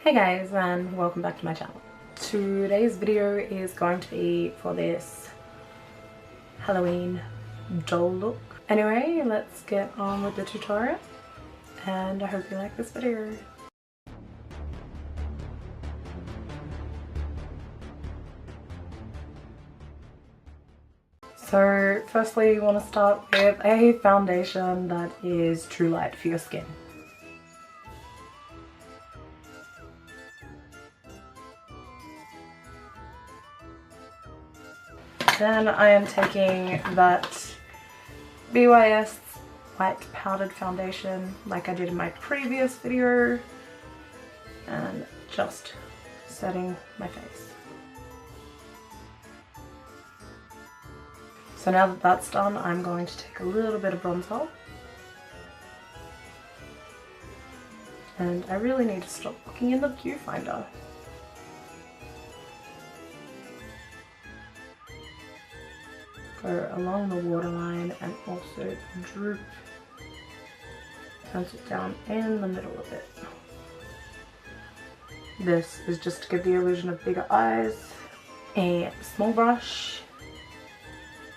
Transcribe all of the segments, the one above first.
Hey guys, and welcome back to my channel. Today's video is going to be for this Halloween doll look. Anyway, let's get on with the tutorial and I hope you like this video. So firstly, you want to start with a foundation that is too light for your skin. Then I am taking that BYS white powdered foundation like I did in my previous video and just setting my face. So now that that's done, I'm going to take a little bit of bronzer. And I really need to stop looking in the viewfinder. Go along the waterline and also droop pencil down in the middle of it. This is just to give the illusion of bigger eyes. A small brush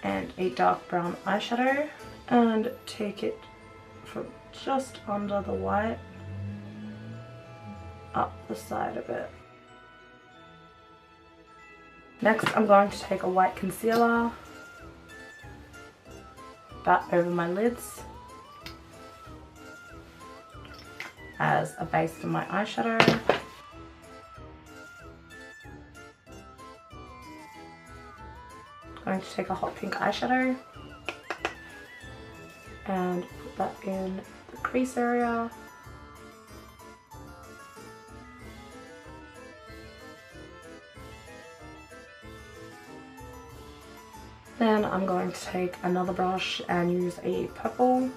and a dark brown eyeshadow, and take it from just under the white up the side of it. Next I'm going to take a white concealer, that over my lids as a base for my eyeshadow. I'm going to take a hot pink eyeshadow and put that in the crease area. Then I'm going to take another brush and use a purple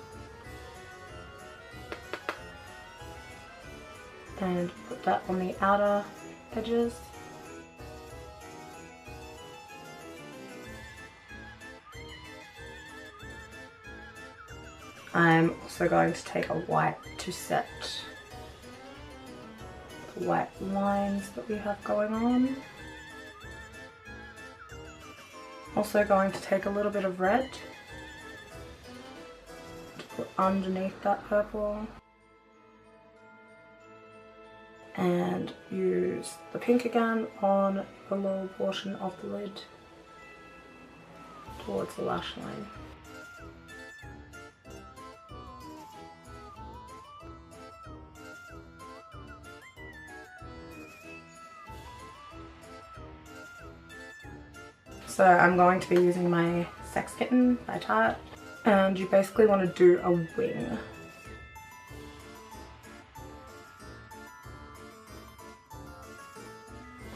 and put that on the outer edges. I'm also going to take a white to set the white lines that we have going on. Also going to take a little bit of red to put underneath that purple and use the pink again on the lower portion of the lid towards the lash line. So I'm going to be using my Sex Kitten by Tarte, and you basically want to do a wing.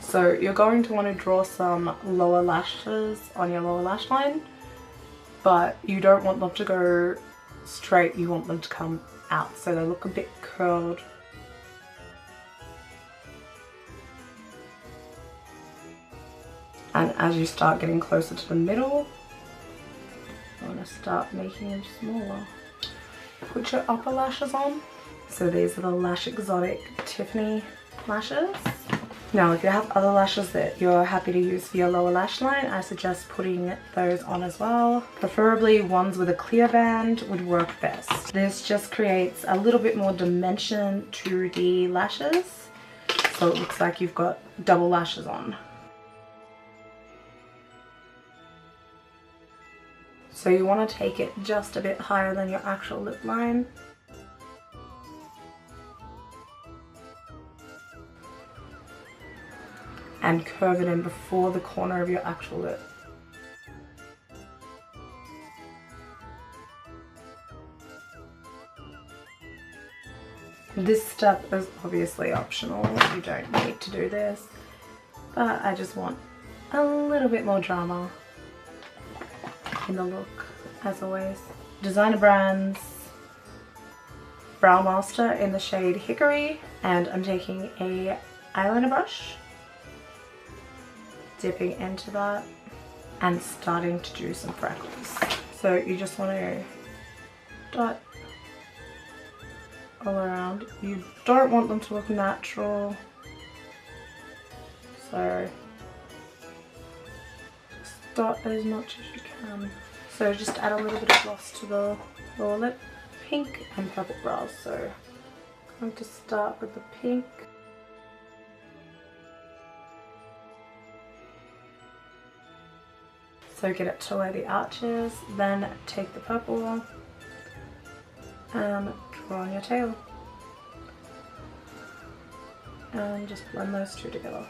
So you're going to want to draw some lower lashes on your lower lash line, but you don't want them to go straight, you want them to come out so they look a bit curled. And as you start getting closer to the middle, you want to start making them smaller. Put your upper lashes on. So these are the Lash Exotic Tiffany lashes. Now if you have other lashes that you're happy to use for your lower lash line, I suggest putting those on as well. Preferably ones with a clear band would work best. This just creates a little bit more dimension to the lashes, so it looks like you've got double lashes on. So you want to take it just a bit higher than your actual lip line. And curve it in before the corner of your actual lip. This step is obviously optional, you don't need to do this, but I just want a little bit more drama in the look, as always. Designer Brands Brow Master in the shade Hickory, and I'm taking a eyeliner brush, dipping into that and starting to do some freckles. So you just want to dot all around. You don't want them to look natural. so just dot as much as you can. So just add a little bit of gloss to the lower lip. Pink and purple brows, so I'm going to start with the pink. So get it to where the arch is, then take the purple and draw on your tail. And just blend those two together.